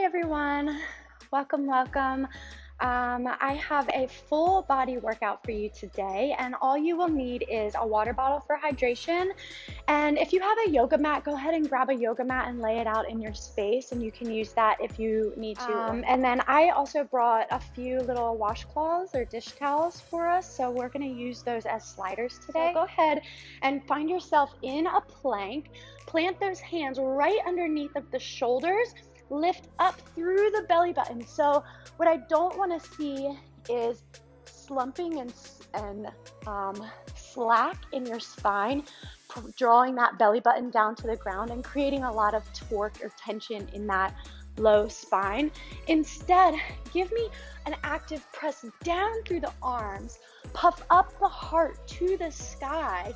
Hi everyone, welcome, welcome. I have a full body workout for you today, and all you will need is a water bottle for hydration. And if you have a yoga mat, go ahead and grab a yoga mat and lay it out in your space, and you can use that if you need to. And then I also brought a few little washcloths or dish towels for us, so we're gonna use those as sliders today. So go ahead and find yourself in a plank. Plant those hands right underneath of the shoulders. Lift up through the belly button. So what I don't want to see is slumping and slack in your spine, drawing that belly button down to the ground and creating a lot of torque or tension in that low spine. Instead, give me an active press down through the arms, puff up the heart to the sky,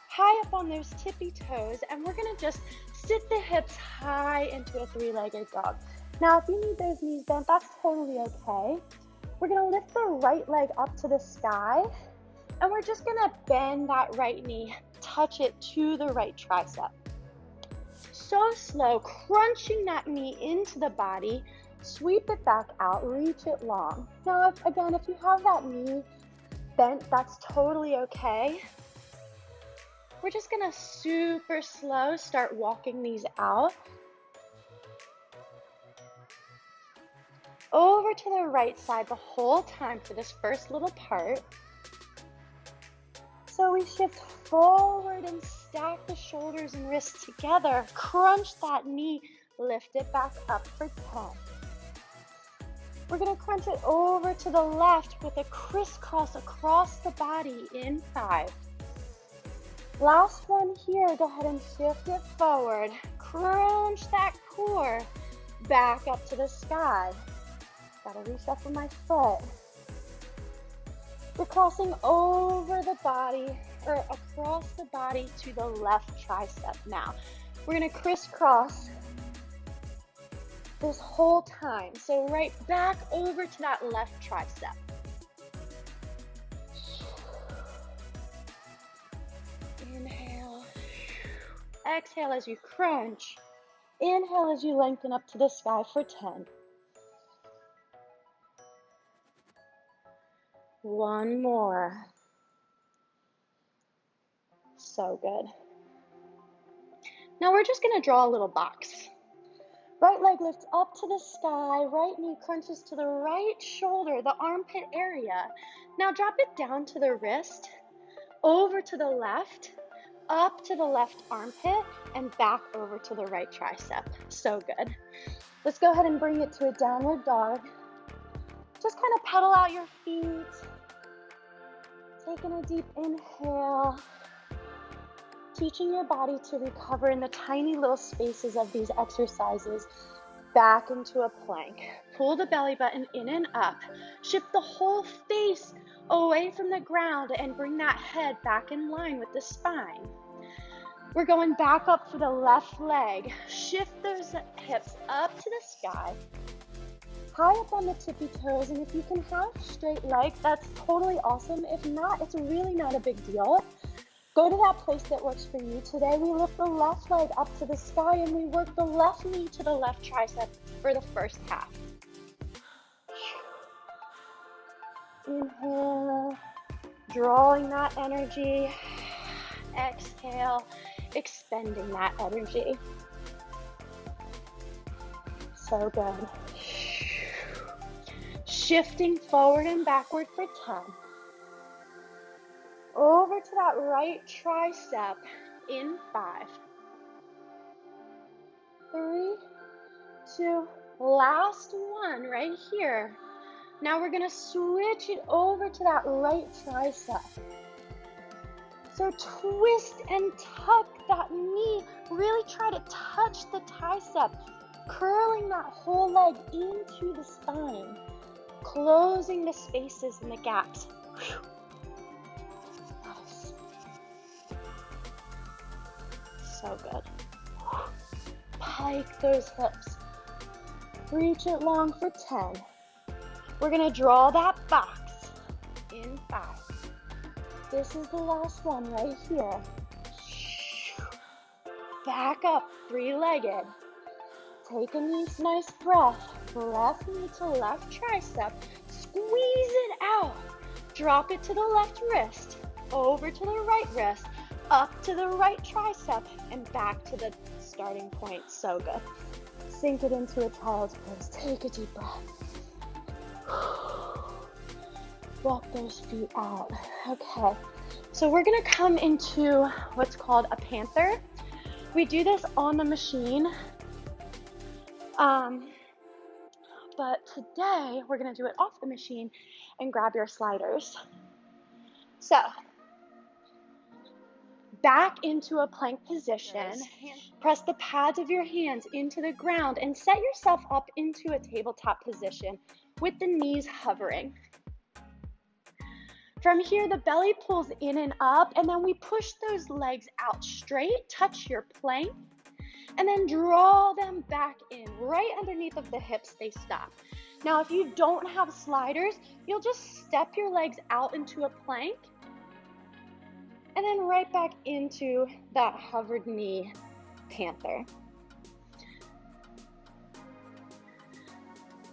high up on those tippy toes, and we're gonna just sit the hips high into a three-legged dog. Now, if you need those knees bent, that's totally okay. We're gonna lift the right leg up to the sky, and we're just gonna bend that right knee, touch it to the right tricep. So slow, crunching that knee into the body, sweep it back out, reach it long. Now, if you have that knee bent, that's totally okay. We're just gonna super slow start walking these out. Over to the right side the whole time for this first little part. So we shift forward and stack the shoulders and wrists together. Crunch that knee, lift it back up for 10. We're gonna crunch it over to the left with a crisscross across the body in 5. Last one here, go ahead and shift it forward. Crunch that core back up to the sky. Gotta reach up with my foot. We're crossing over the body, or across the body to the left tricep now. We're gonna crisscross this whole time. So right back over to that left tricep. Inhale, exhale as you crunch. Inhale as you lengthen up to the sky for 10. One more. So good. Now we're just gonna draw a little box. Right leg lifts up to the sky, right knee crunches to the right shoulder, the armpit area. Now drop it down to the wrist, over to the left, up to the left armpit, and back over to the right tricep. So good. Let's go ahead and bring it to a downward dog. Just kind of pedal out your feet. Taking a deep inhale. Teaching your body to recover in the tiny little spaces of these exercises back into a plank. Pull the belly button in and up. Shift the whole face away from the ground and bring that head back in line with the spine. We're going back up for the left leg. Shift those hips up to the sky, high up on the tippy toes, and if you can have straight legs, that's totally awesome. If not, it's really not a big deal. Go to that place that works for you. Today, we lift the left leg up to the sky and we work the left knee to the left tricep for the first half. Inhale, drawing that energy. Exhale, expending that energy. So good. Shifting forward and backward for 10. Over to that right tricep in 5. 3, 2, last one right here. Now we're gonna switch it over to that right tricep. So twist and tuck that knee. Really try to touch the tricep, curling that whole leg into the spine, closing the spaces and the gaps. Nice. So good. Pike those hips. Reach it long for 10. We're gonna draw that box in 5. This is the last one right here. Back up, three-legged. Take a nice breath. Left knee to left tricep. Squeeze it out. Drop it to the left wrist. Over to the right wrist. Up to the right tricep. And back to the starting point. So good. Sink it into a child's pose. Take a deep breath. Walk those feet out. Okay. So we're going to come into what's called a Panther. We do this on the machine. But today we're going to do it off the machine and grab your sliders. So, back into a plank position. Press the pads of your hands into the ground and set yourself up into a tabletop position with the knees hovering. From here, the belly pulls in and up, and then we push those legs out straight, touch your plank, and then draw them back in. Right underneath of the hips, they stop. Now, if you don't have sliders, you'll just step your legs out into a plank, and then right back into that hovered knee Panther.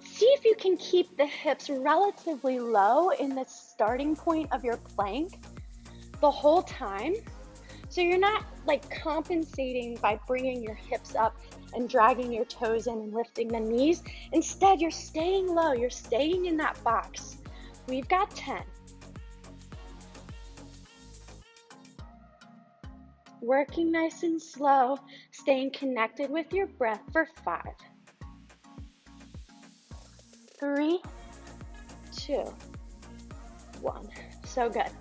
See if you can keep the hips relatively low in the starting point of your plank the whole time. So you're not like compensating by bringing your hips up and dragging your toes in and lifting the knees. Instead, you're staying low. You're staying in that box. We've got 10. Working nice and slow, staying connected with your breath for 5. 3, 2, 1. So good.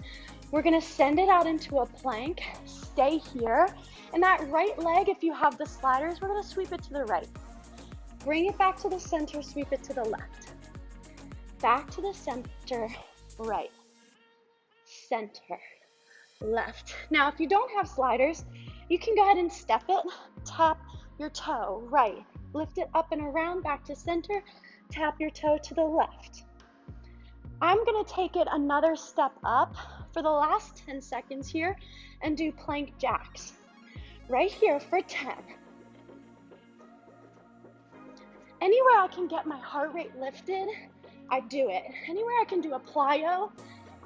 We're going to send it out into a plank. Stay here. And that right leg, if you have the sliders, we're going to sweep it to the right. Bring it back to the center, sweep it to the left. Back to the center, right. Center, left. Now, if you don't have sliders, you can go ahead and step it, tap your toe, right. Lift it up and around, back to center, tap your toe to the left. I'm going to take it another step up for the last 10 seconds here and do plank jacks. Right here for 10. Anywhere I can get my heart rate lifted, I do it. Anywhere I can do a plyo,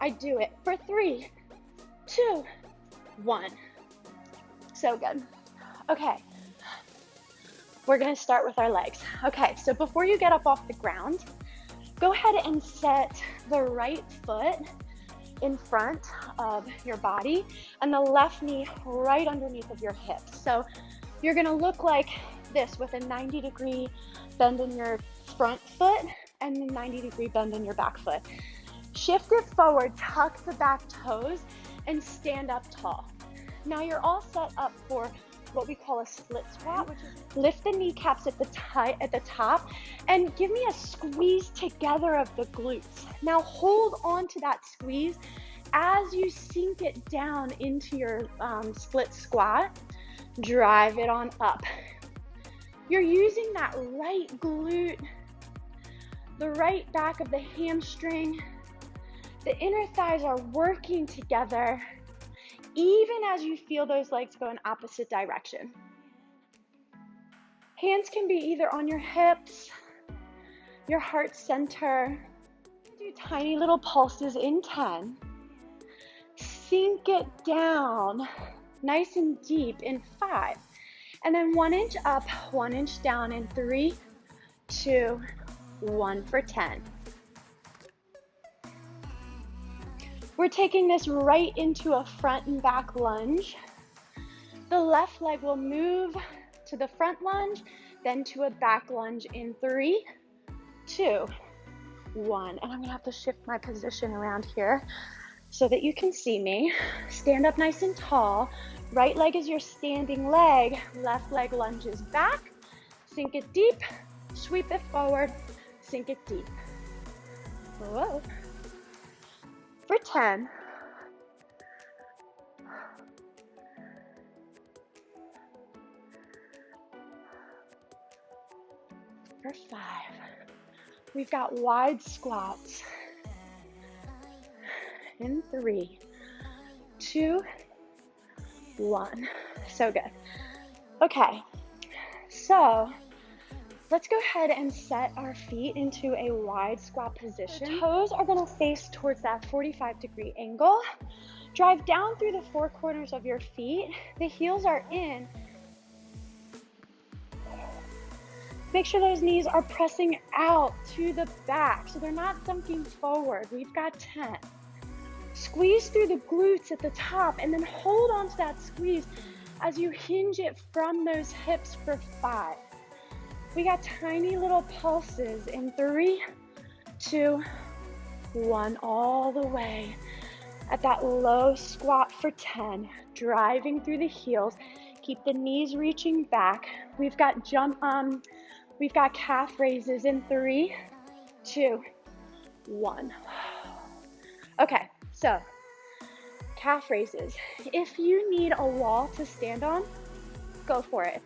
I do it. For 3, 2, 1. So good. Okay. We're going to start with our legs. Okay, so before you get up off the ground, go ahead and set the right foot in front of your body and the left knee right underneath of your hips. So you're going to look like this with a 90-degree bend in your front foot and a 90-degree bend in your back foot. Shift it forward, tuck the back toes, and stand up tall. Now you're all set up for what we call a split squat, which is lift the kneecaps at the top and give me a squeeze together of the glutes. Now hold on to that squeeze as you sink it down into your split squat. Drive it on up. You're using that right glute, the right back of the hamstring. The inner thighs are working together, even as you feel those legs go in opposite direction. Hands can be either on your hips, your heart center. Do tiny little pulses in 10. Sink it down, nice and deep in 5. And then 1 inch up, 1 inch down in 3, 2, 1 for 10. We're taking this right into a front and back lunge. The left leg will move to the front lunge, then to a back lunge in 3, 2, 1. And I'm gonna have to shift my position around here so that you can see me. Stand up nice and tall. Right leg is your standing leg. Left leg lunges back. Sink it deep. Sweep it forward. Sink it deep. Whoa. For 10. For 5. We've got wide squats. In 3, 2, 1. So good. Okay. So Let's go ahead and set our feet into a wide squat position. The toes are gonna face towards that 45-degree angle. Drive down through the four corners of your feet. The heels are in. Make sure those knees are pressing out to the back so they're not dunking forward. We've got 10. Squeeze through the glutes at the top and then hold on to that squeeze as you hinge it from those hips for 5. We got tiny little pulses in 3, 2, 1, all the way at that low squat for 10, driving through the heels. Keep the knees reaching back. We've got calf raises in 3, 2, 1. Okay, so calf raises. If you need a wall to stand on, go for it.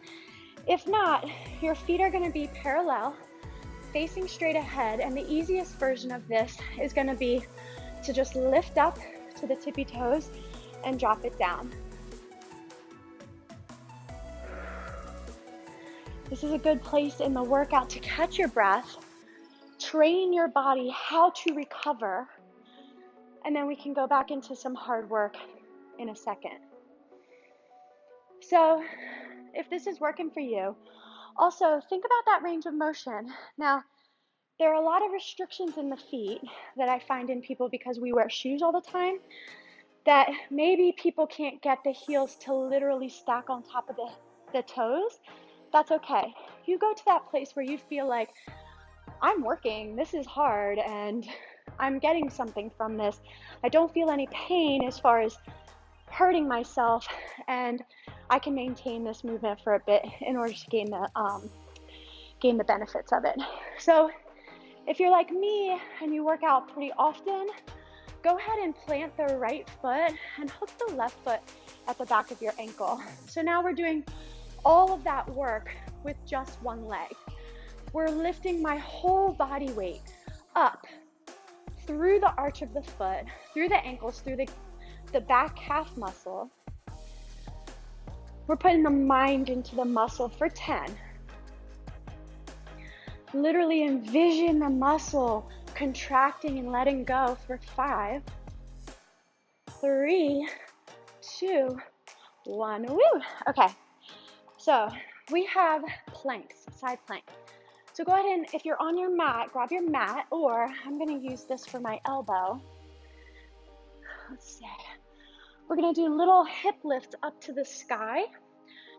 If not, your feet are gonna be parallel, facing straight ahead, and the easiest version of this is gonna be to just lift up to the tippy toes and drop it down. This is a good place in the workout to catch your breath, train your body how to recover, and then we can go back into some hard work in a second. So if this is working for you, also think about that range of motion. Now, there are a lot of restrictions in the feet that I find in people because we wear shoes all the time, that maybe people can't get the heels to literally stack on top of the toes. That's okay. You go to that place where you feel like, I'm working, this is hard, and I'm getting something from this. I don't feel any pain as far as hurting myself, and I can maintain this movement for a bit in order to gain the benefits of it. So if you're like me and you work out pretty often, go ahead and plant the right foot and hook the left foot at the back of your ankle. So now we're doing all of that work with just one leg. We're lifting my whole body weight up through the arch of the foot, through the ankles, through the back calf muscle. We're putting the mind into the muscle for 10. Literally envision the muscle contracting and letting go for 5, 3, 2, 1. Woo! Okay, so we have planks, side plank. So go ahead and, if you're on your mat, grab your mat, or I'm gonna use this for my elbow. Let's see. We're gonna do little hip lifts up to the sky.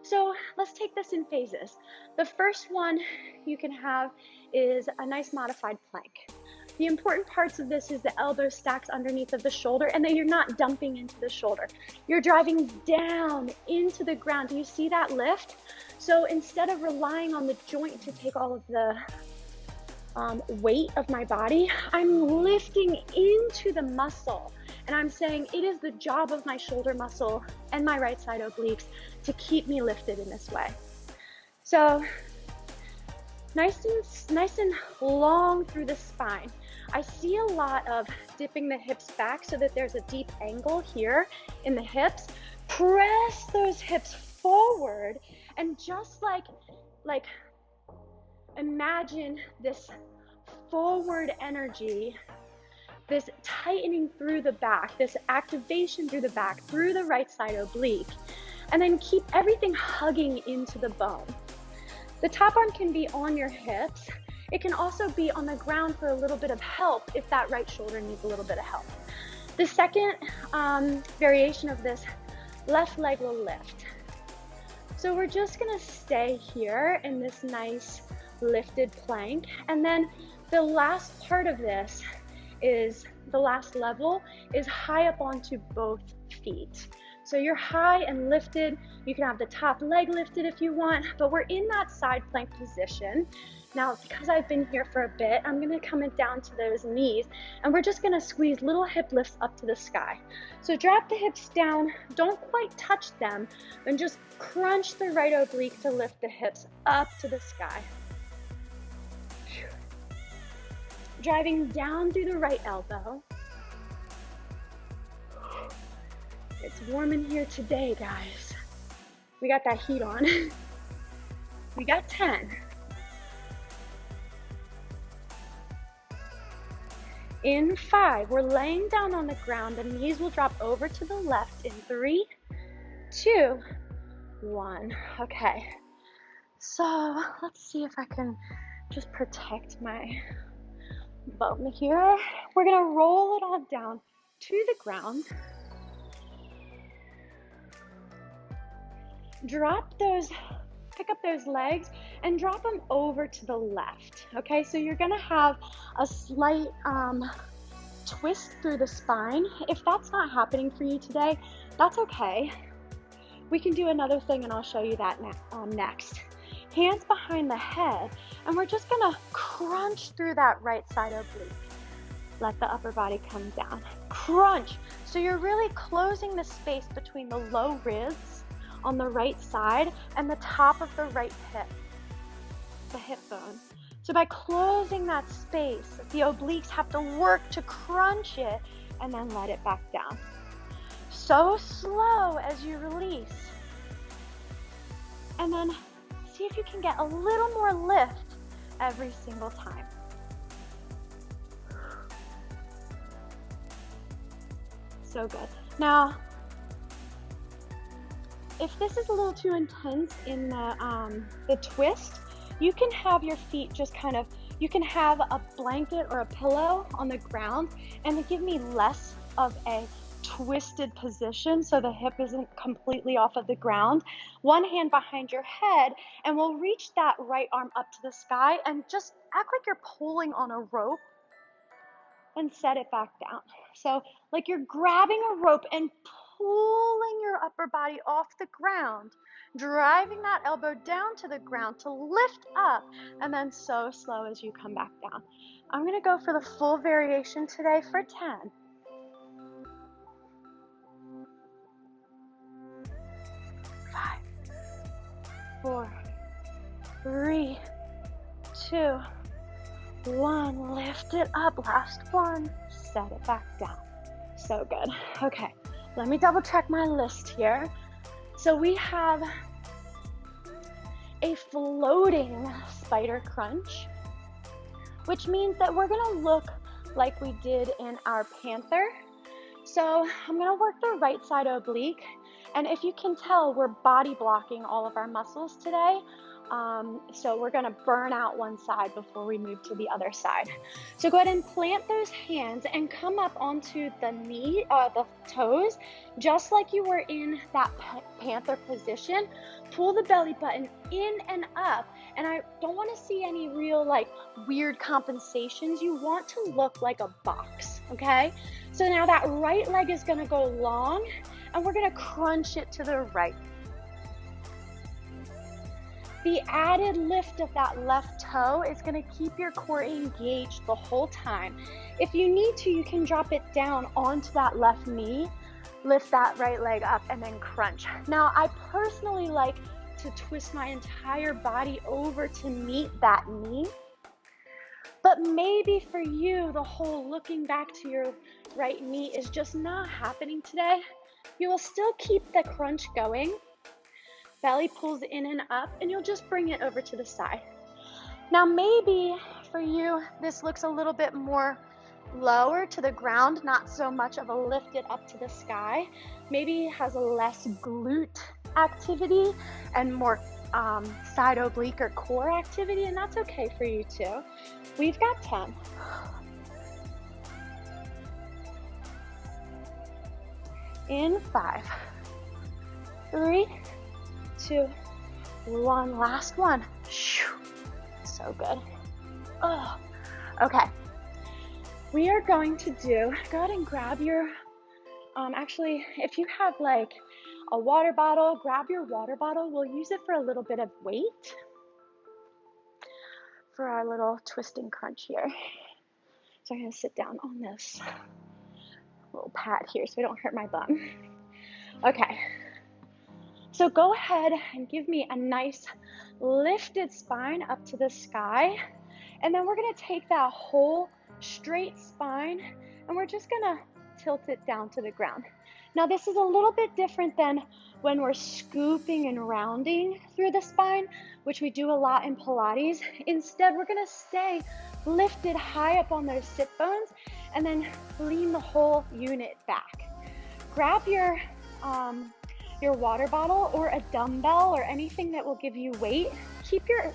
So let's take this in phases. The first one you can have is a nice modified plank. The important parts of this is the elbow stacks underneath of the shoulder and that you're not dumping into the shoulder. You're driving down into the ground. Do you see that lift? So instead of relying on the joint to take all of the weight of my body, I'm lifting into the muscle. And I'm saying it is the job of my shoulder muscle and my right side obliques to keep me lifted in this way. So nice and long through the spine. I see a lot of dipping the hips back so that there's a deep angle here in the hips. Press those hips forward and just like imagine this forward energy, this tightening through the back, this activation through the back, through the right side oblique, and then keep everything hugging into the bone. The top arm can be on your hips. It can also be on the ground for a little bit of help if that right shoulder needs a little bit of help. The second variation of this, left leg will lift. So we're just gonna stay here in this nice lifted plank. And then the last part of this is, the last level is high up onto both feet. So you're high and lifted. You can have the top leg lifted if you want, but we're in that side plank position. Now, because I've been here for a bit, I'm gonna come down to those knees and we're just gonna squeeze little hip lifts up to the sky. So drop the hips down, don't quite touch them, and just crunch the right oblique to lift the hips up to the sky. Driving down through the right elbow. It's warm in here today, guys. We got that heat on. We got 10. In 5, we're laying down on the ground. The knees will drop over to the left in 3, 2, 1. Okay, so let's see if I can just protect my bone here. We're gonna roll it all down to the ground. Pick up those legs and drop them over to the left. Okay, so you're gonna have a slight twist through the spine. If that's not happening for you today, that's okay. We can do another thing and I'll show you that next. Hands behind the head, and we're just gonna crunch through that right side oblique. Let the upper body come down. Crunch. So you're really closing the space between the low ribs on the right side and the top of the right hip, the hip bone. So by closing that space, the obliques have to work to crunch it and then let it back down. So slow as you release. And then see if you can get a little more lift every single time. So good. Now, if this is a little too intense in the twist, you can have your feet just you can have a blanket or a pillow on the ground and to give me less of a twisted position so the hip isn't completely off of the ground. One hand behind your head, and we'll reach that right arm up to the sky and just act like you're pulling on a rope and set it back down. So like you're grabbing a rope and pulling your upper body off the ground, driving that elbow down to the ground to lift up, and then so slow as you come back down. I'm gonna go for the full variation today for 10. 5, 4, 3, 2, 1. Lift it up. Last one. Set it back down. So good. Okay, let me double check my list here. So we have a floating spider crunch, which means that we're gonna look like we did in our Panther. So I'm gonna work the right side oblique, and if you can tell, we're body blocking all of our muscles today. So we're gonna burn out one side before we move to the other side. So go ahead and plant those hands and come up onto the toes, just like you were in that Panther position. Pull the belly button in and up, and I don't wanna see any real weird compensations. You want to look like a box, okay? So now that right leg is gonna go long, and we're gonna crunch it to the right. The added lift of that left toe is gonna keep your core engaged the whole time. If you need to, you can drop it down onto that left knee, lift that right leg up, and then crunch. Now, I personally like to twist my entire body over to meet that knee, but maybe for you, the whole looking back to your right knee is just not happening today. You will still keep the crunch going. Belly pulls in and up, and you'll just bring it over to the side. Now, maybe for you, this looks a little bit more lower to the ground, not so much of a lifted up to the sky. Maybe it has a less glute activity and more side oblique or core activity, and that's okay for you too. We've got 10. In 5, 3, 2, 1. Last one. So good. Oh, okay. We are going to go ahead and grab your, actually, if you have a water bottle, grab your water bottle. We'll use it for a little bit of weight for our little twist and crunch here. So I'm gonna sit down on this little pad here so I don't hurt my bum. Okay. So go ahead and give me a nice lifted spine up to the sky. And then we're gonna take that whole straight spine and we're just gonna tilt it down to the ground. Now this is a little bit different than when we're scooping and rounding through the spine, which we do a lot in Pilates. Instead, we're gonna stay lifted high up on those sit bones and then lean the whole unit back. Grab your water bottle or a dumbbell or anything that will give you weight. Keep your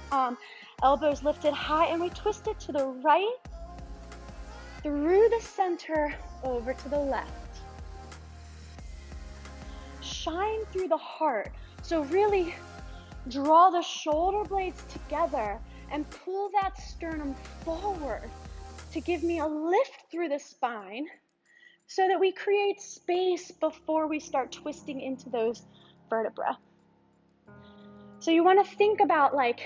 elbows lifted high, and we twist it to the right, through the center, over to the left. Shine through the heart. So really draw the shoulder blades together and pull that sternum forward to give me a lift through the spine so that we create space before we start twisting into those vertebrae. So you want to think about like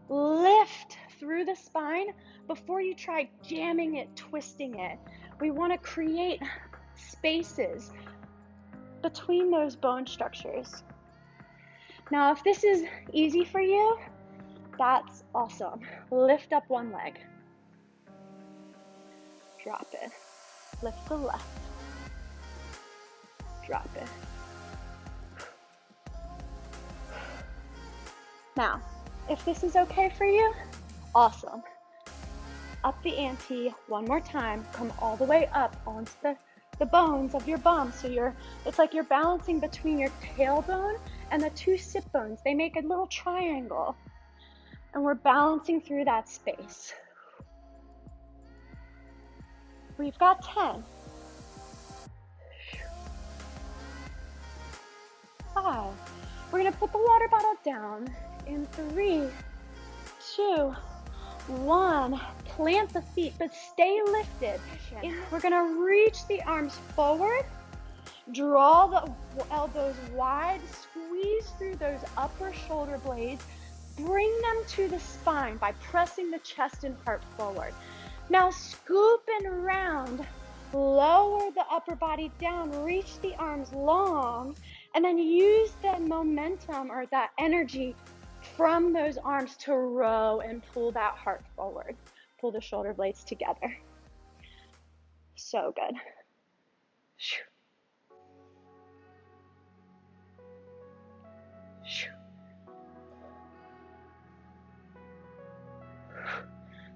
lift through the spine before you try jamming it, twisting it. We want to create spaces between those bone structures. Now, if this is easy for you, that's awesome. Lift up one leg. Drop it. Lift the left. Drop it. Now, if this is okay for you, awesome. Up the ante one more time. Come all the way up onto the bones of your bum. So it's like you're balancing between your tailbone and the two sit bones. They make a little triangle. And we're balancing through that space. We've got 10. 5. We're gonna put the water bottle down in 3, 2, 1. Plant the feet, but stay lifted. We're gonna reach the arms forward, draw the elbows wide, squeeze through those upper shoulder blades, bring them to the spine by pressing the chest and heart forward. Now scoop and round, lower the upper body down, reach the arms long, and then use the momentum or that energy from those arms to row and pull that heart forward. Pull the shoulder blades together. So good.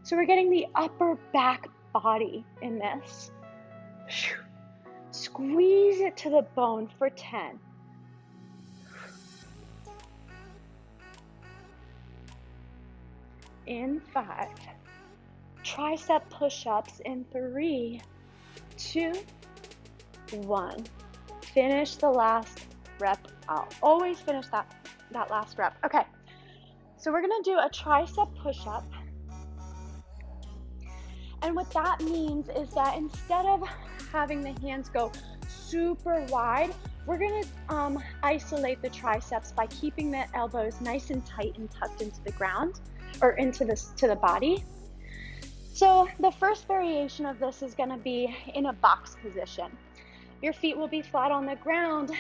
So we're getting the upper back body in this. Squeeze it to the bone for 10. In 5. Tricep push-ups in 3, 2, 1. Finish the last rep out. Always finish that last rep. Okay, so we're gonna do a tricep push-up. And what that means is that instead of having the hands go super wide, we're gonna isolate the triceps by keeping the elbows nice and tight and tucked into the ground or to the body. So the first variation of this is gonna be in a box position. Your feet will be flat on the ground.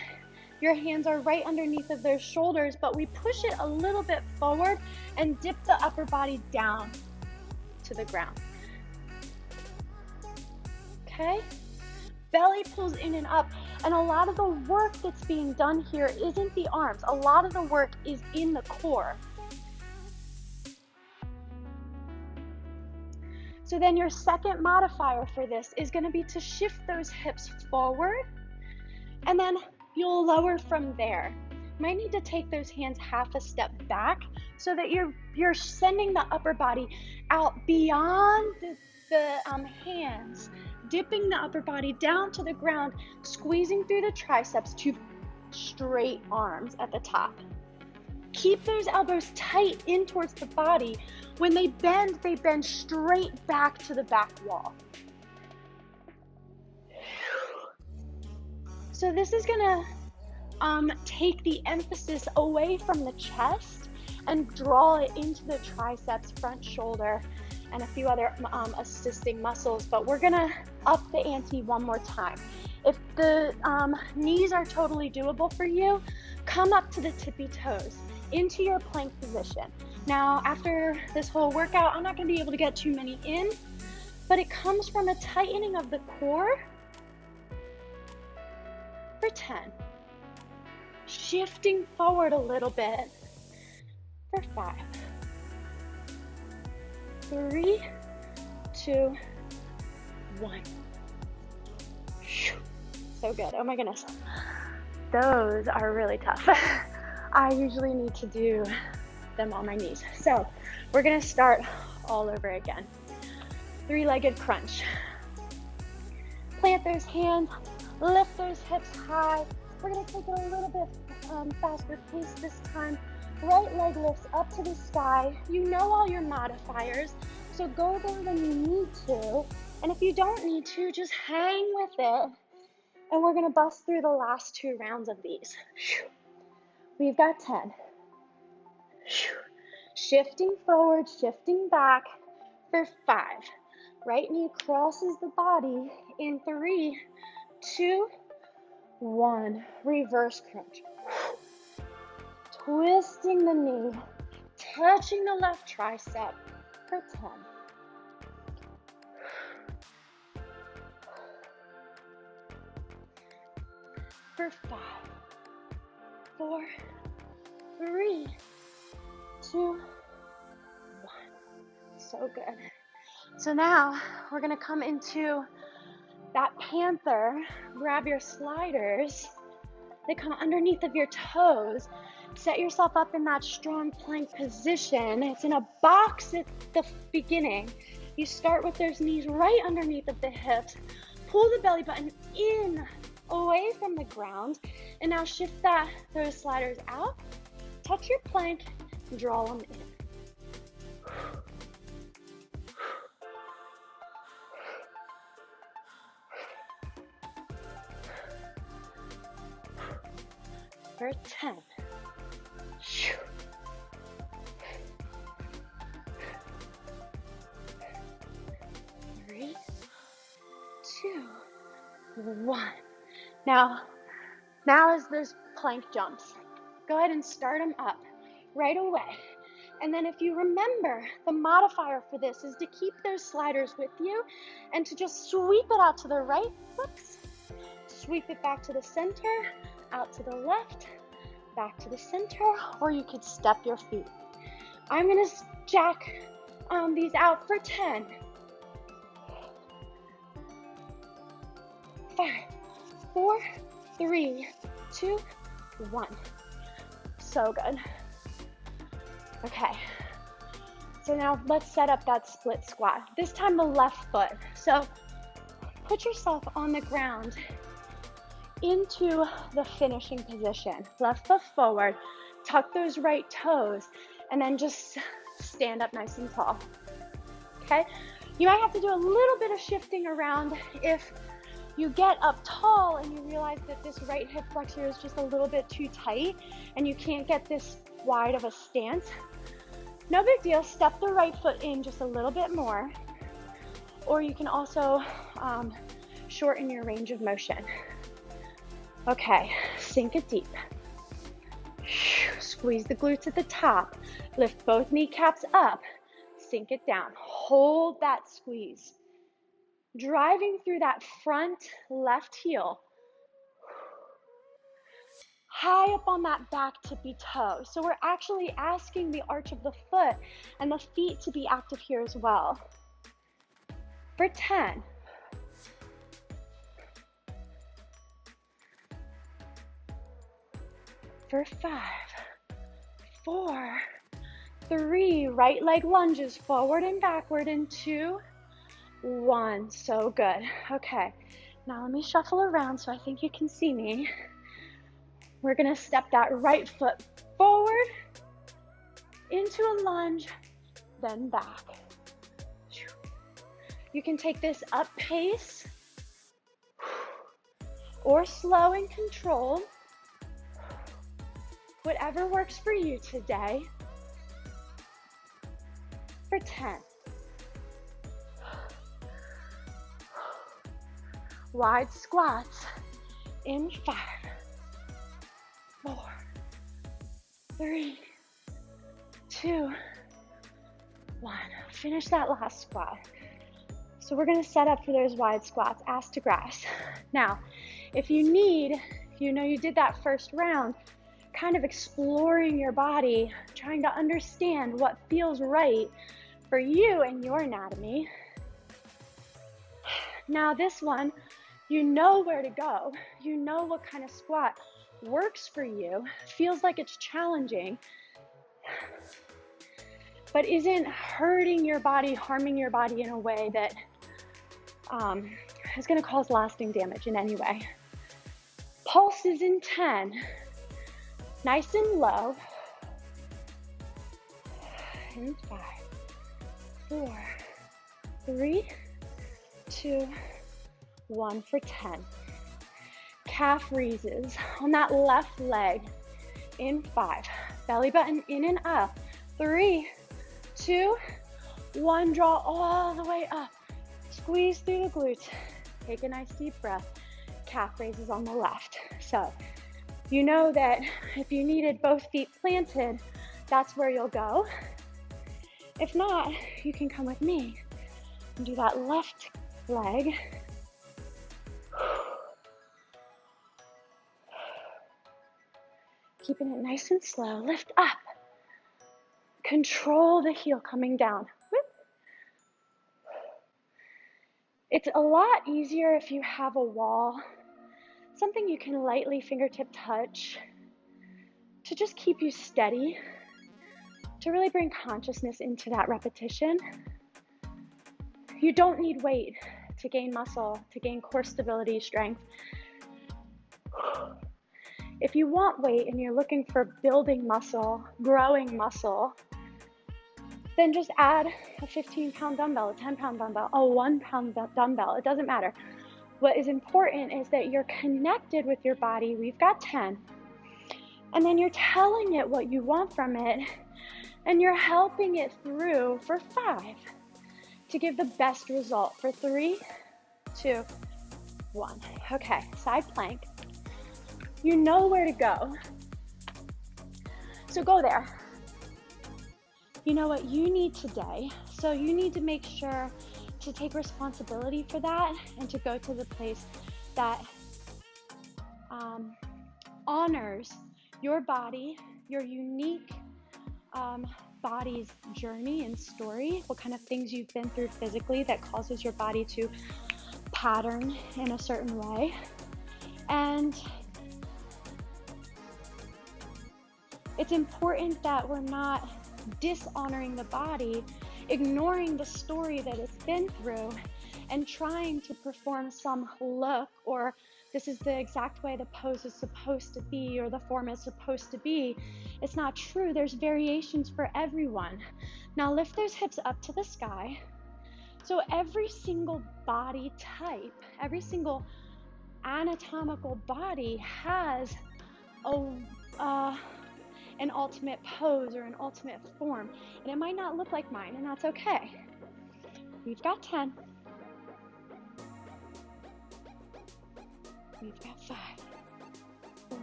Your hands are right underneath of their shoulders, but we push it a little bit forward and dip the upper body down to the ground. Okay? Belly pulls in and up, and a lot of the work that's being done here isn't the arms. A lot of the work is in the core. So then your second modifier for this is going to be to shift those hips forward, and then you'll lower from there. You might need to take those hands half a step back so that you're sending the upper body out beyond the hands, dipping the upper body down to the ground, squeezing through the triceps to straight arms at the top. Keep those elbows tight in towards the body. When they bend straight back to the back wall. So this is gonna take the emphasis away from the chest and draw it into the triceps, front shoulder, and a few other assisting muscles, but we're gonna up the ante one more time. If the knees are totally doable for you, come up to the tippy toes into your plank position. Now, after this whole workout, I'm not gonna be able to get too many in, but it comes from a tightening of the core for 10. Shifting forward a little bit for 5. 3, 2, 1. So good. Oh my goodness. Those are really tough. I usually need to do them on my knees. So we're gonna start all over again. 3-legged crunch. Plant those hands, lift those hips high. We're gonna take it a little bit faster pace this time. Right leg lifts up to the sky. You know all your modifiers, so go there when you need to. And if you don't need to, just hang with it. And we're gonna bust through the last 2 rounds of these. We've got 10. Shifting forward, shifting back for 5. Right knee crosses the body in 3, 2, 1. Reverse crunch. Twisting the knee, touching the left tricep for 10. For 5, 4, 3, 2, 1. So good. So now we're gonna come into that Panther. Grab your sliders. They come underneath of your toes. Set yourself up in that strong plank position. It's in a box at the beginning. You start with those knees right underneath of the hips. Pull the belly button in, away from the ground. And now shift those sliders out. Touch your plank, draw them in. For 10. 3, 2, 1. Now as those plank jumps, go ahead and start them up right away. And then if you remember, the modifier for this is to keep those sliders with you and to just sweep it out to the right. Whoops. Sweep it back to the center, out to the left, back to the center, or you could step your feet. I'm gonna jack these out for 10. 5, 4, 3, 2, 1. So good. Okay. So now let's set up that split squat. This time the left foot. So put yourself on the ground into the finishing position. Left foot forward, tuck those right toes, and then just stand up nice and tall. Okay? You might have to do a little bit of shifting around if you get up tall and you realize that this right hip flexor is just a little bit too tight and you can't get this wide of a stance. No big deal. Step the right foot in just a little bit more, or you can also shorten your range of motion. Okay, sink it deep. Squeeze the glutes at the top. Lift both kneecaps up. Sink it down. Hold that squeeze. Driving through that front left heel. High up on that back tippy toe. So we're actually asking the arch of the foot and the feet to be active here as well. For 10. For 5, 4, 3, right leg lunges forward and backward in 2, 1. So good. Okay, now let me shuffle around so I think you can see me. We're gonna step that right foot forward into a lunge, then back. You can take this up pace or slow and controlled. Whatever works for you today. For 10. Wide squats in 5, 4, 3, 2, 1. Finish that last squat. So we're gonna set up for those wide squats, ass to grass. Now, if you know you did that first round, kind of exploring your body, trying to understand what feels right for you and your anatomy. Now this one, you know where to go. You know what kind of squat works for you, feels like it's challenging, but isn't hurting your body, harming your body in a way that is going to cause lasting damage in any way. Pulse is in 10, nice and low. In 5, 4, 3, 2, 1 for 10. Calf raises on that left leg in 5. Belly button in and up. 3, 2, 1. Draw all the way up. Squeeze through the glutes. Take a nice deep breath. Calf raises on the left. So you know that if you needed both feet planted, that's where you'll go. If not, you can come with me and do that left leg. Keeping it nice and slow. Lift up. Control the heel coming down. It's a lot easier if you have a wall, something you can lightly fingertip touch to just keep you steady, to really bring consciousness into that repetition. You don't need weight to gain muscle, to gain core stability, strength. If you want weight and you're looking for building muscle, growing muscle, then just add a 15-pound dumbbell, a 10-pound dumbbell, a 1-pound dumbbell. It doesn't matter. What is important is that you're connected with your body. We've got 10. And then you're telling it what you want from it, and you're helping it through for 5 to give the best result for 3, 2, 1. Okay, side plank. You know where to go. So go there. You know what you need today. So you need to make sure to take responsibility for that and to go to the place that honors your body, your unique body's journey and story, what kind of things you've been through physically that causes your body to pattern in a certain way. And it's important that we're not dishonoring the body, ignoring the story that it's been through, and trying to perform some look, or this is the exact way the pose is supposed to be, or the form is supposed to be. It's not true. There's variations for everyone. Now lift those hips up to the sky. So every single body type, every single anatomical body has an ultimate pose or an ultimate form, and it might not look like mine, and that's okay. We've got 10. We've got 5, 4,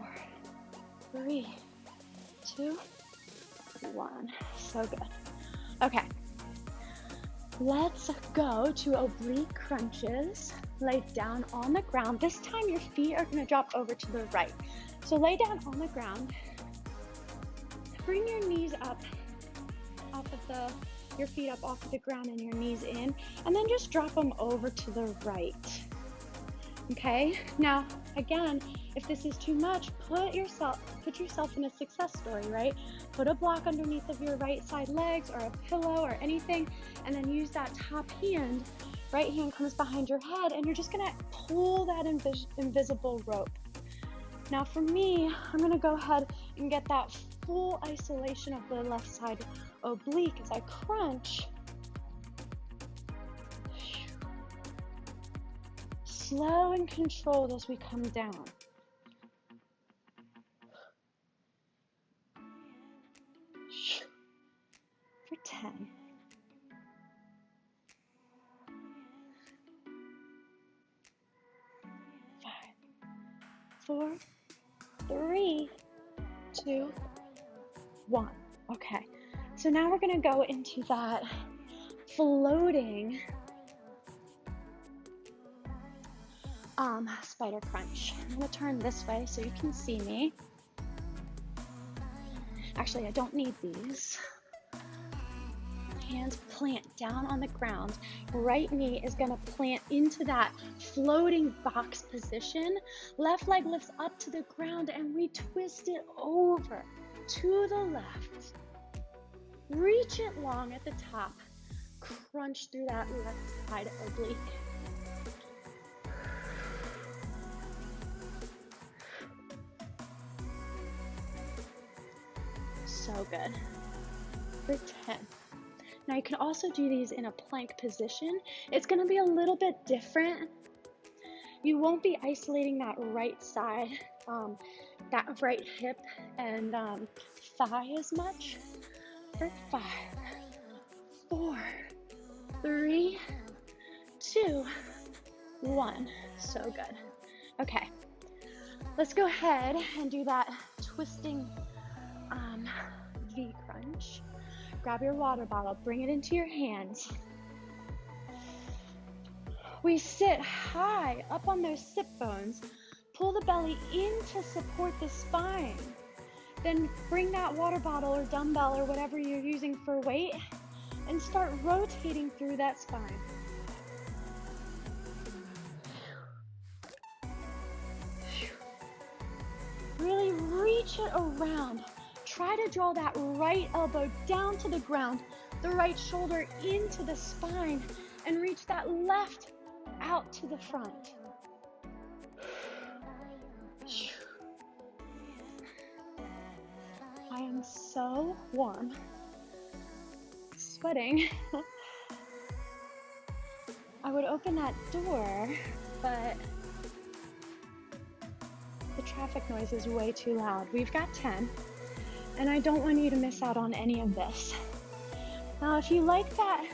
3, 2, 1. So good. Okay. Let's go to oblique crunches. Lay down on the ground. This time your feet are going to drop over to the right. So lay down on the ground. Bring your knees up your feet up off of the ground and your knees in, and then just drop them over to the right. Okay? Now, again, if this is too much, put yourself in a success story, right? Put a block underneath of your right side legs or a pillow or anything, and then use that top hand. Right hand comes behind your head, and you're just gonna pull that invisible rope. Now for me, I'm gonna go ahead and get that full isolation of the left side oblique as I crunch. Slow and controlled as we come down. For 10. 5, 4, 3, 2, 1. Okay, so now we're gonna go into that floating spider crunch. I'm gonna turn this way so you can see me. Actually, I don't need these. hands plant down on the ground. Right knee is gonna plant into that floating box position. Left leg lifts up to the ground and we twist it over to the left. Reach it long at the top. Crunch through that left side oblique. So good. For 10. Now you can also do these in a plank position. It's gonna be a little bit different. You won't be isolating that right side, that right hip and thigh as much. For 5, 4, 3, 2, 1. So good. Okay, let's go ahead and do that twisting V crunch. Grab your water bottle, bring it into your hands. We sit high up on those sit bones. Pull the belly in to support the spine. Then bring that water bottle or dumbbell or whatever you're using for weight and start rotating through that spine. Really reach it around. Try to draw that right elbow down to the ground, the right shoulder into the spine, and reach that left out to the front. I am so warm, sweating. I would open that door, but the traffic noise is way too loud. We've got 10, and I don't want you to miss out on any of this. Now, if you like that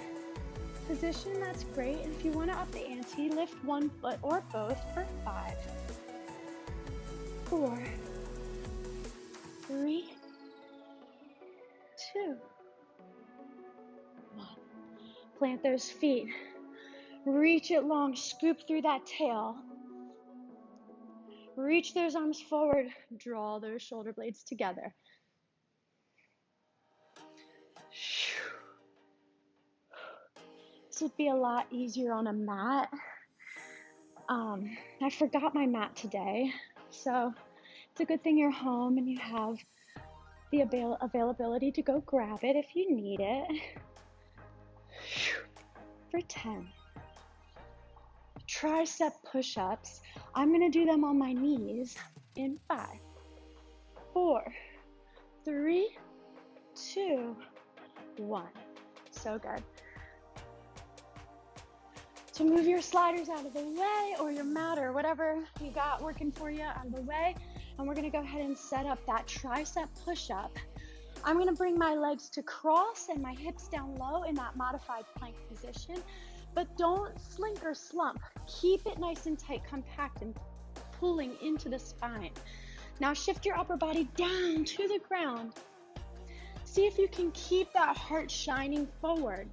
position, that's great. If you want to up the ante, lift one foot or both for 5, 4, 3, 2, 1. Plant those feet. Reach it long, scoop through that tail. Reach those arms forward, draw those shoulder blades together. This would be a lot easier on a mat. I forgot my mat today, so it's a good thing you're home and you have the availability to go grab it if you need it. For 10. Tricep push-ups. I'm gonna do them on my knees in 5, 4, 3, 2, 1. So good. So move your sliders out of the way, or your mat or whatever you got working for you out of the way. And we're gonna go ahead and set up that tricep push-up. I'm gonna bring my legs to cross and my hips down low in that modified plank position, but don't slink or slump. Keep it nice and tight, compact, and pulling into the spine. Now shift your upper body down to the ground. See if you can keep that heart shining forward.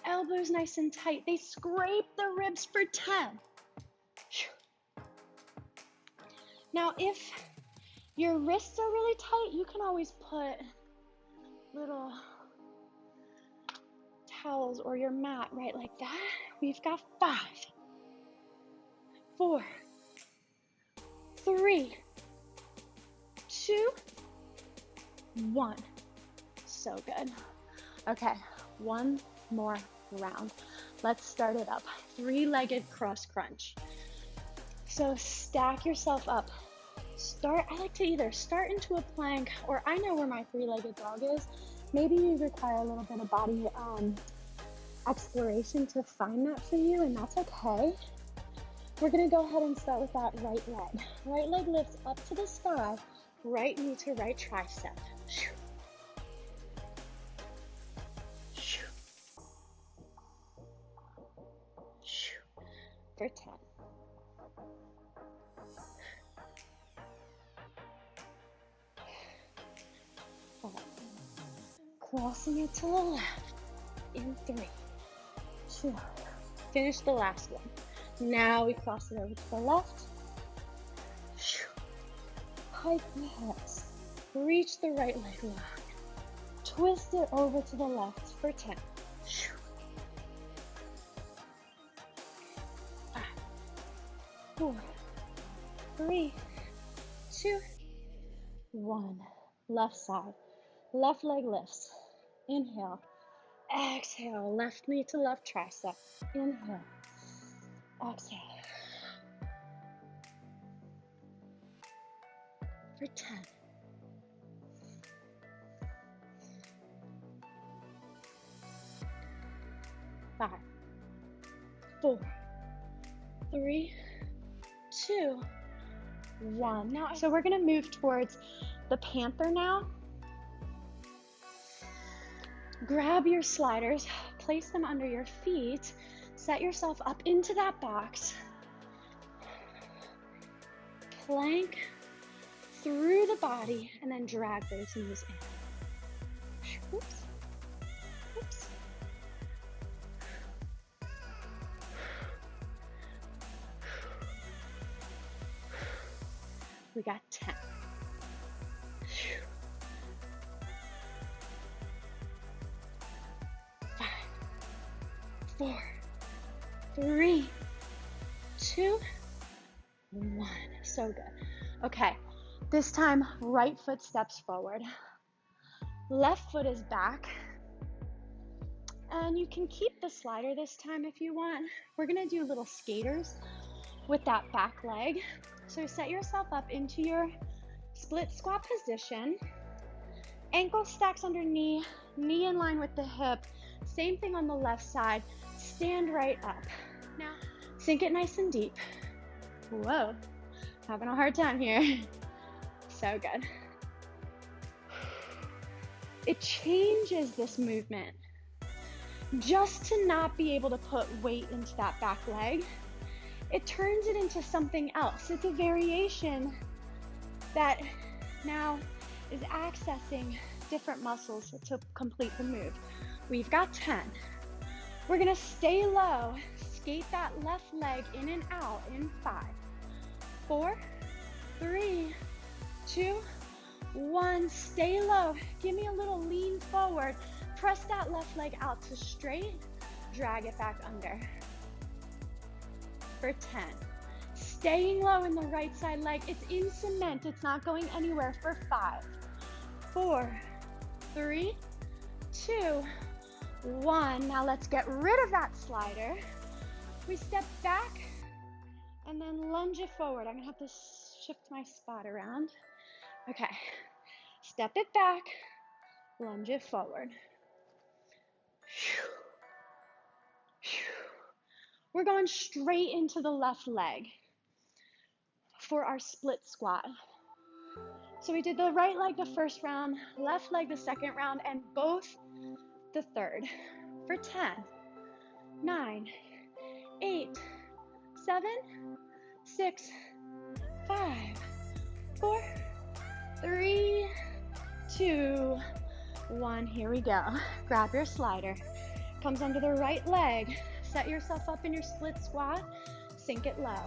Elbows nice and tight. They scrape the ribs for 10. Now, if your wrists are really tight, you can always put little towels or your mat right like that. We've got 5, 4, 3, 2, 1. So good. Okay, one more round. Let's start it up. 3-legged cross crunch. So stack yourself up. I like to either start into a plank, or I know where my 3-legged dog is. Maybe you require a little bit of body exploration to find that for you, and that's okay. We're gonna go ahead and start with that right leg. Right leg lifts up to the sky, right knee to right tricep. For 10. Crossing it to the left in 3, 2. Finish the last one. Now we cross it over to the left. Hike the hips. Reach the right leg long. Twist it over to the left for 10. 5, 4, 3, 2, 1. Left side. Left leg lifts. Inhale. Exhale. Left knee to left tricep. Inhale. Exhale. For 10. 5, 4, 3, 2, 1. Now, so we're gonna move towards the Panther now. Grab your sliders, place them under your feet, set yourself up into that box. Plank through the body and then drag those knees in. Oops. Oops. We got 10. 5, 4, 3, 2, 1. So good. Okay, this time right foot steps forward. Left foot is back. And you can keep the slider this time if you want. We're gonna do little skaters with that back leg. So set yourself up into your split squat position. Ankle stacks under knee, knee in line with the hip. Same thing on the left side. Stand right up. Now, sink it nice and deep. Whoa, having a hard time here. So good. It changes this movement. Just to not be able to put weight into that back leg, it turns it into something else. It's a variation that now is accessing different muscles to complete the move. We've got 10. We're gonna stay low, skate that left leg in and out in 5, 4, 3, 2, 1. Stay low. Give me a little lean forward. Press that left leg out to straight. Drag it back under. For 10. Staying low in the right side leg. It's in cement. It's not going anywhere. For 5, 4, 3, 2, 1. Now let's get rid of that slider. We step back and then lunge it forward. I'm gonna have to shift my spot around. Okay, step it back, lunge it forward. We're going straight into the left leg for our split squat. So we did the right leg the first round, left leg the second round, and both the third. For 10, 9, 8, 7, 6, 5, 4, 3, 2, 1. Here we go. Grab your slider. Comes under the right leg. Set yourself up in your split squat. Sink it low.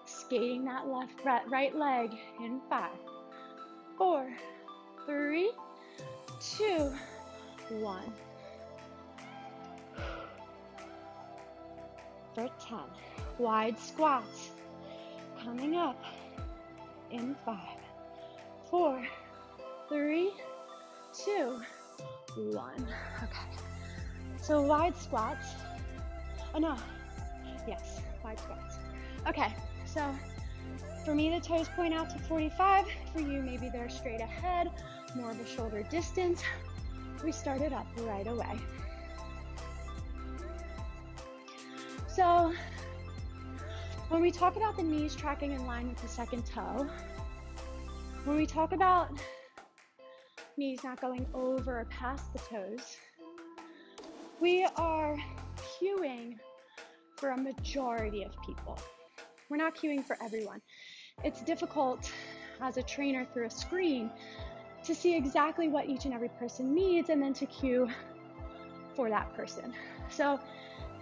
Skating that right leg in 5, 4, 3, 2, 1. For 10. Wide squats. Coming up in 5, 4, 3, 2, 1. Okay. So wide squats. Oh no. Yes, wide squats. Okay. So for me, the toes point out to 45. For you, maybe they're straight ahead, more of a shoulder distance. We start it up right away. So when we talk about the knees tracking in line with the second toe, when we talk about knees not going over or past the toes, we are cueing for a majority of people. We're not cueing for everyone. It's difficult as a trainer through a screen to see exactly what each and every person needs and then to cue for that person. So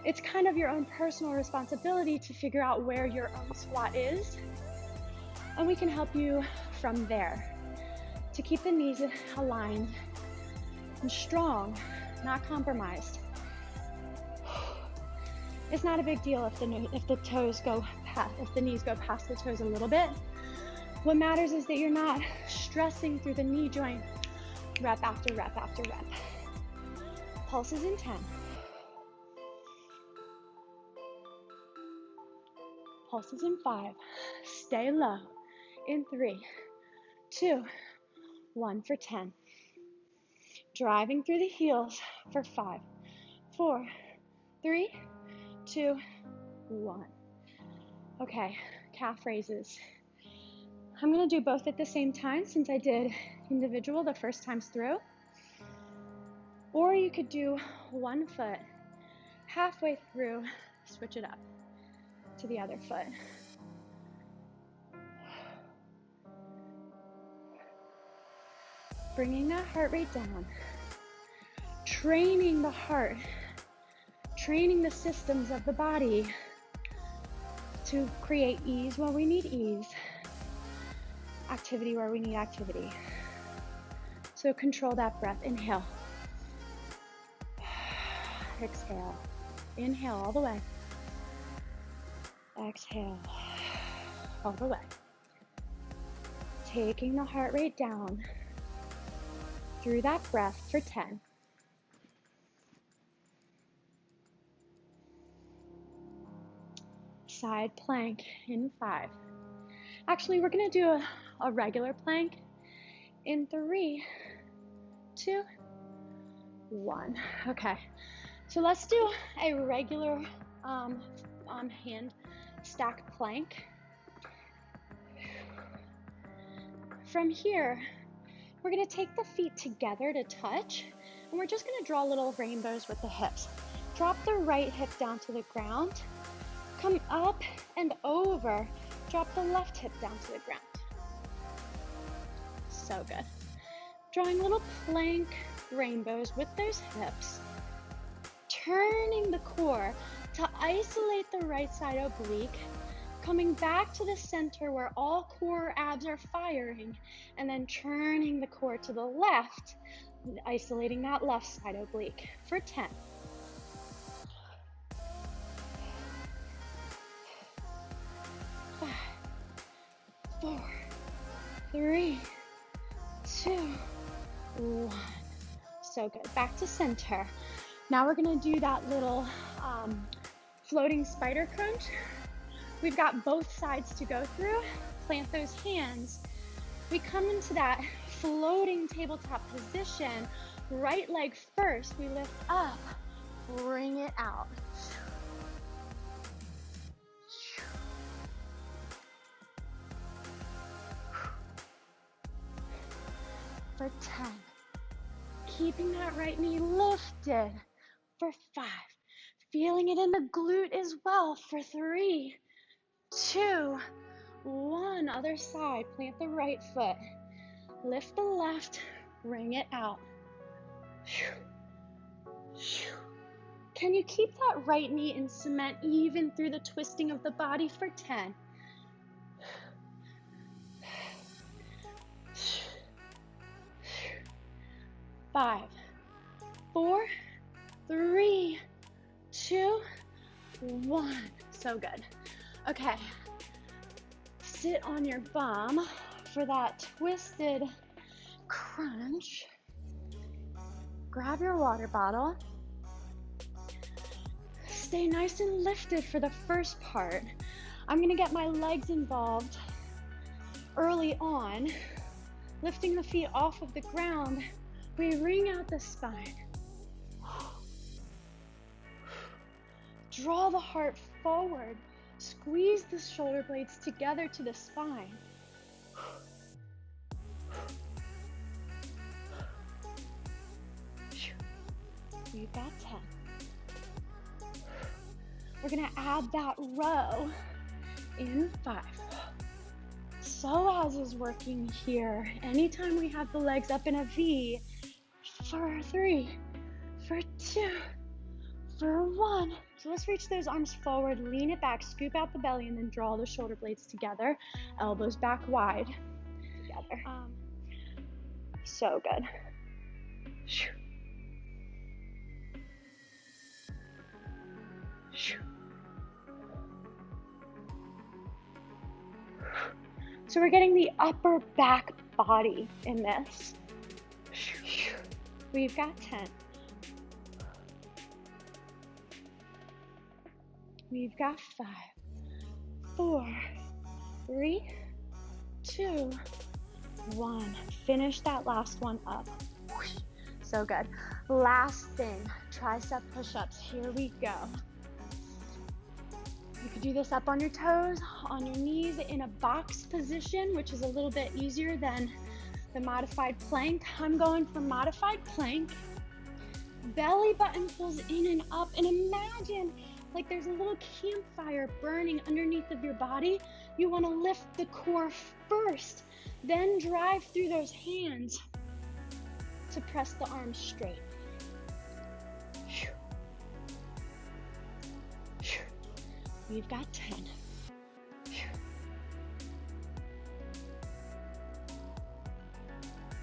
it's kind of your own personal responsibility to figure out where your own squat is, and we can help you from there to keep the knees aligned and strong, not compromised. It's not a big deal if the knees go past the toes a little bit. What matters is that you're not stressing through the knee joint rep after rep after rep. Pulses in 10. Pulses in 5. Stay low in 3, 2, 1 for 10. Driving through the heels for 5, 4, 3, 2, 1. Okay, calf raises. I'm gonna do both at the same time since I did individual the first times through. Or you could do one foot halfway through, switch it up to the other foot. Bringing that heart rate down, training the heart, training the systems of the body to create ease where we need ease, activity where we need activity. So control that breath. Inhale. Exhale. Inhale all the way. Exhale all the way. Taking the heart rate down through that breath for 10. Side plank in 5. Actually, we're gonna do a regular plank in 3, 2, 1. Okay, so let's do a regular hand stack plank. From here, we're gonna take the feet together to touch, and we're just gonna draw little rainbows with the hips. Drop the right hip down to the ground, come up and over, drop the left hip down to the ground. So good. Drawing little plank rainbows with those hips, turning the core to isolate the right side oblique, coming back to the center where all core abs are firing, and then turning the core to the left, isolating that left side oblique for 10. 5, 4, 3, 2, 1. So good. Back to center. Now we're gonna do that little floating spider crunch. We've got both sides to go through. Plant those hands. We come into that floating tabletop position. Right leg first. We lift up, bring it out. For 10. Keeping that right knee lifted for 5. Feeling it in the glute as well for 3, 2, 1. Other side. Plant the right foot. Lift the left. Bring it out. Can you keep that right knee in cement even through the twisting of the body for 10? 5, 4, 3, 2, 1. So good. Okay. Sit on your bum for that twisted crunch. Grab your water bottle. Stay nice and lifted for the first part. I'm going to get my legs involved early on, lifting the feet off of the ground. We wring out the spine. Draw the heart forward. Squeeze the shoulder blades together to the spine. We've got 10. We're gonna add that row in 5. Psoas is working here. Anytime we have the legs up in a V, for 3, for 2, for 1. So let's reach those arms forward, lean it back, scoop out the belly, and then draw the shoulder blades together. Elbows back wide, together. So good. So we're getting the upper back body in this. We've got 10. We've got 5, 4, 3, 2, 1. Finish that last one up. So good. Last thing, tricep push-ups. Here we go. You could do this up on your toes, on your knees, in a box position, which is a little bit easier than the modified plank. I'm going for modified plank. Belly button pulls in and up, and imagine like there's a little campfire burning underneath of your body. You want to lift the core first, then drive through those hands to press the arms straight. We've got 10.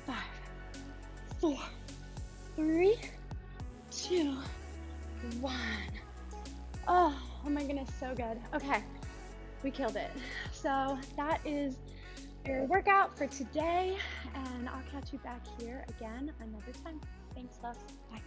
5, 4, 3, 2, 1. Oh my goodness, so good. Okay, we killed it. So that is your workout for today, and I'll catch you back here again another time. Thanks, love. Bye.